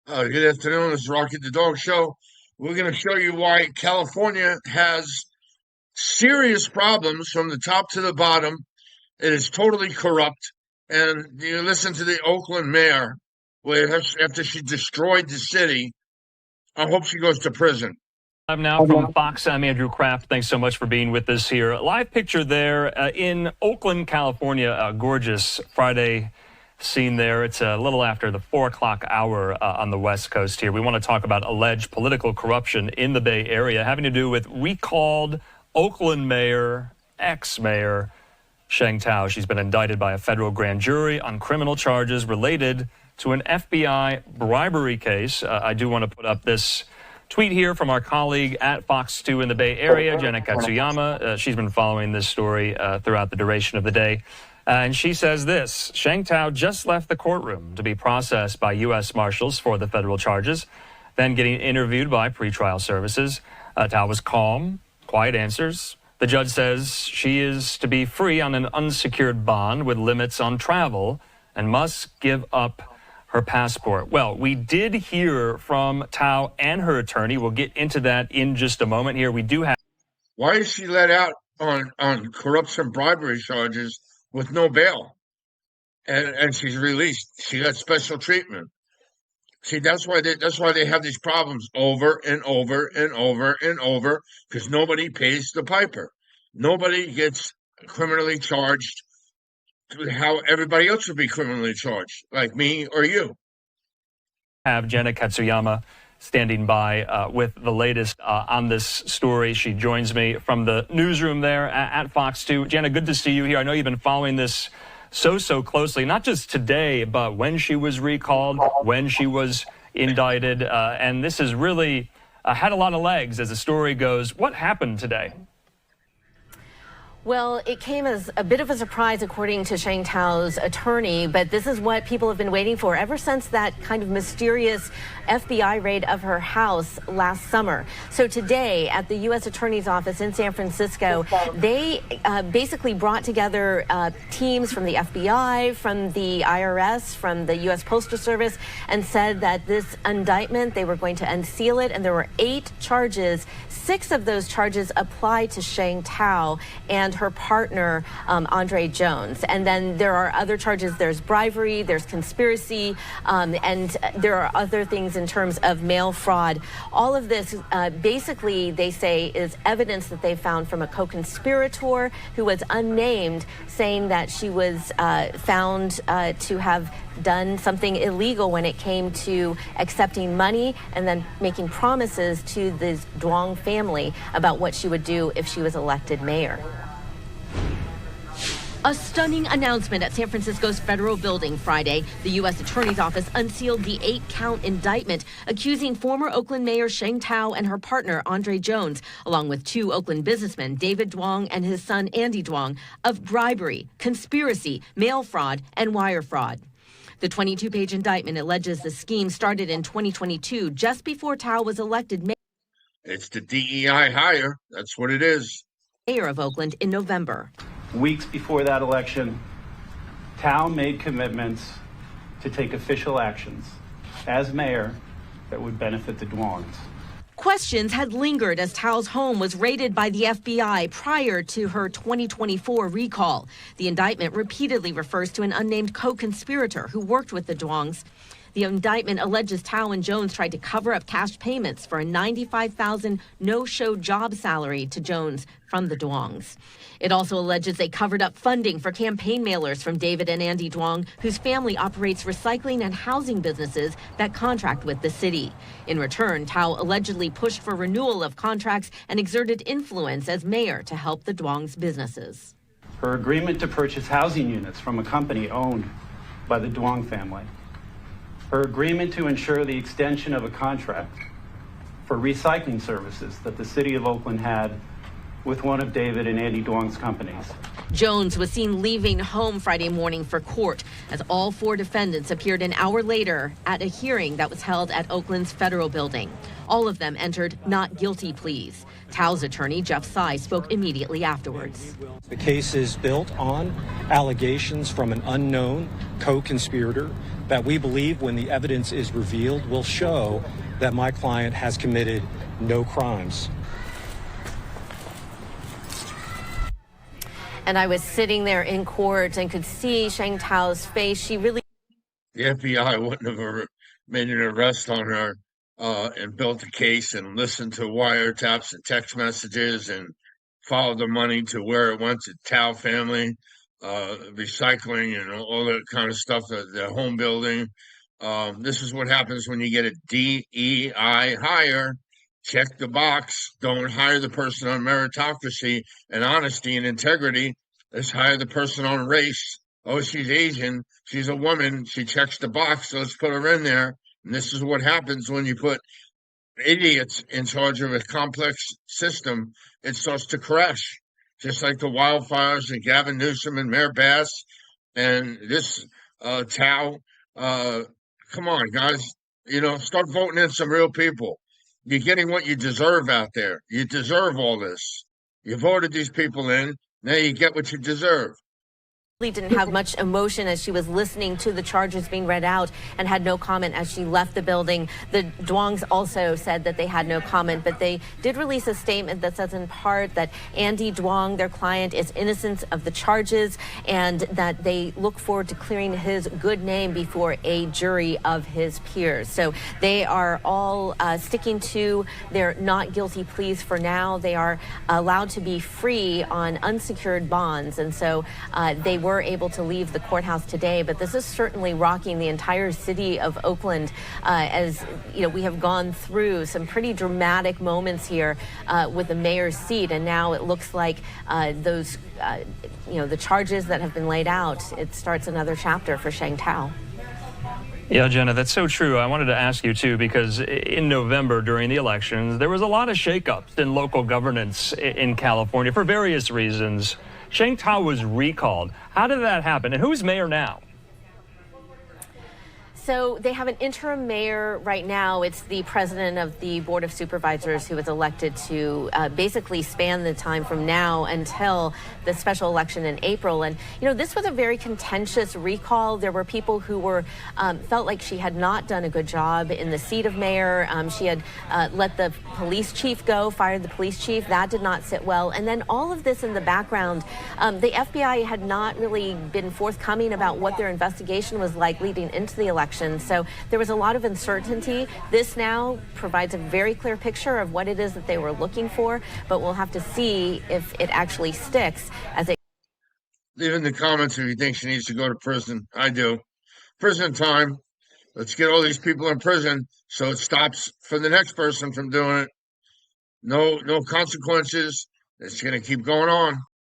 Good afternoon. This is Rocky the Dog Show. We're going to show you why California has serious problems from the top to the bottom. It is totally corrupt. And you listen to the Oakland mayor, where after she destroyed the city, I hope she goes to prison. I'm now from Fox. I'm Andrew Kraft. Thanks so much for being with us here. Live picture there in Oakland, California. A gorgeous Friday scene there. It's a little after the 4 o'clock hour on the West Coast here. We want to talk about alleged political corruption in the Bay Area having to do with recalled Oakland mayor, ex-mayor Sheng Tao. She's been indicted by a federal grand jury on criminal charges related to an FBI bribery case. I do want to put up this tweet here from our colleague at Fox 2 in the Bay Area, Jenna Katsuyama. She's been following this story throughout the duration of the day. And she says this: Sheng Tao just left the courtroom to be processed by U.S. Marshals for the federal charges, then getting interviewed by pretrial services. Tao was calm, quiet answers. The judge says she is to be free on an unsecured bond with limits on travel and must give up her passport. Well, we did hear from Tao and her attorney. We'll get into that in just a moment here. We do have... Why is she let out on corruption bribery charges with no bail? And she's released. She got special treatment. See, that's why they have these problems over and over and over and over, because nobody pays the piper. Nobody gets criminally charged how everybody else would be criminally charged, like me or you. Have Jenna Katsuyama standing by with the latest on this story. She joins me from the newsroom there at Fox 2. Jenna, good to see you here. I know you've been following this so closely, not just today, but when she was recalled, when she was indicted. And this has really had a lot of legs as the story goes. What happened today? Well, it came as a bit of a surprise, according to Sheng Tao's attorney, but this is what people have been waiting for ever since that kind of mysterious FBI raid of her house last summer. So today, at the U.S. Attorney's Office in San Francisco, they basically brought together teams from the FBI, from the IRS, from the U.S. Postal Service, and said that this indictment, they were going to unseal it, and there were 8 charges. 6 of those charges apply to Sheng Tao and her partner, Andre Jones. And then there are other charges. There's bribery, there's conspiracy, and there are other things in terms of mail fraud. All of this, basically, they say, is evidence that they found from a co-conspirator who was unnamed, saying that she was found to have done something illegal when it came to accepting money and then making promises to the Duong family about what she would do if she was elected mayor. A stunning announcement at San Francisco's federal building Friday. The U.S. Attorney's Office unsealed the 8-count indictment accusing former Oakland Mayor Sheng Tao and her partner Andre Jones, along with 2 Oakland businessmen, David Duong and his son Andy Duong, of bribery, conspiracy, mail fraud, and wire fraud. The 22-page indictment alleges the scheme started in 2022, just before Tao was elected mayor. It's the DEI hire. That's what it is. Mayor of Oakland in November. Weeks before that election, Tao made commitments to take official actions as mayor that would benefit the Duongs. Questions had lingered as Tao's home was raided by the FBI prior to her 2024 recall. The indictment repeatedly refers to an unnamed co-conspirator who worked with the Duongs. The indictment alleges Tao and Jones tried to cover up cash payments for a $95,000 no-show job salary to Jones from the Duongs. It also alleges they covered up funding for campaign mailers from David and Andy Duong, whose family operates recycling and housing businesses that contract with the city. In return, Tao allegedly pushed for renewal of contracts and exerted influence as mayor to help the Duongs' businesses. Her agreement to purchase housing units from a company owned by the Duong family. Her agreement to ensure the extension of a contract for recycling services that the city of Oakland had with one of David and Andy Duong's companies. Jones was seen leaving home Friday morning for court as all 4 defendants appeared an hour later at a hearing that was held at Oakland's Federal Building. All of them entered not guilty pleas. Tao's attorney, Jeff Tsai, spoke immediately afterwards. The case is built on allegations from an unknown co-conspirator that we believe, when the evidence is revealed, will show that my client has committed no crimes. And I was sitting there in court and could see Sheng Tao's face. She really. The FBI wouldn't have made an arrest on her and built a case and listened to wiretaps and text messages and followed the money to where it went to Tao family, recycling and all that kind of stuff, the home building. This is what happens when you get a DEI hire. Check the box. Don't hire the person on meritocracy and honesty and integrity. Let's hire the person on race. Oh, she's Asian. She's a woman. She checks the box. So let's put her in there. And this is what happens when you put idiots in charge of a complex system. It starts to crash, just like the wildfires and Gavin Newsom and Mayor Bass and this Tao. Come on, guys. Start voting in some real people. You're getting what you deserve out there. You deserve all this. You voted these people in. Now you get what you deserve. Didn't have much emotion as she was listening to the charges being read out and had no comment as she left the building. The Duongs also said that they had no comment, but they did release a statement that says in part that Andy Duong, their client, is innocent of the charges and that they look forward to clearing his good name before a jury of his peers. So they are all sticking to their not guilty pleas for now. They are allowed to be free on unsecured bonds, and so they were able to leave the courthouse today, but this is certainly rocking the entire city of Oakland as we have gone through some pretty dramatic moments here with the mayor's seat, and now it looks like those the charges that have been laid out, it starts another chapter for Sheng Tao. Yeah, Jenna, that's so true. I wanted to ask you, too, because in November during the elections, there was a lot of shakeups in local governance in California for various reasons. Sheng Tao was recalled. How did that happen? And who's mayor now? So they have an interim mayor right now. It's the president of the Board of Supervisors who was elected to basically span the time from now until the special election in April. And, this was a very contentious recall. There were people who were felt like she had not done a good job in the seat of mayor. She had let the police chief go, fired the police chief. That did not sit well. And then all of this in the background, the FBI had not really been forthcoming about what their investigation was like leading into the election. So there was a lot of uncertainty. This now provides a very clear picture of what it is that they were looking for, but we'll have to see if it actually sticks as it. Leave in the comments if you think she needs to go to prison. I do. Prison time. Let's get all these people in prison so it stops for the next person from doing it. No consequences. It's going to keep going on.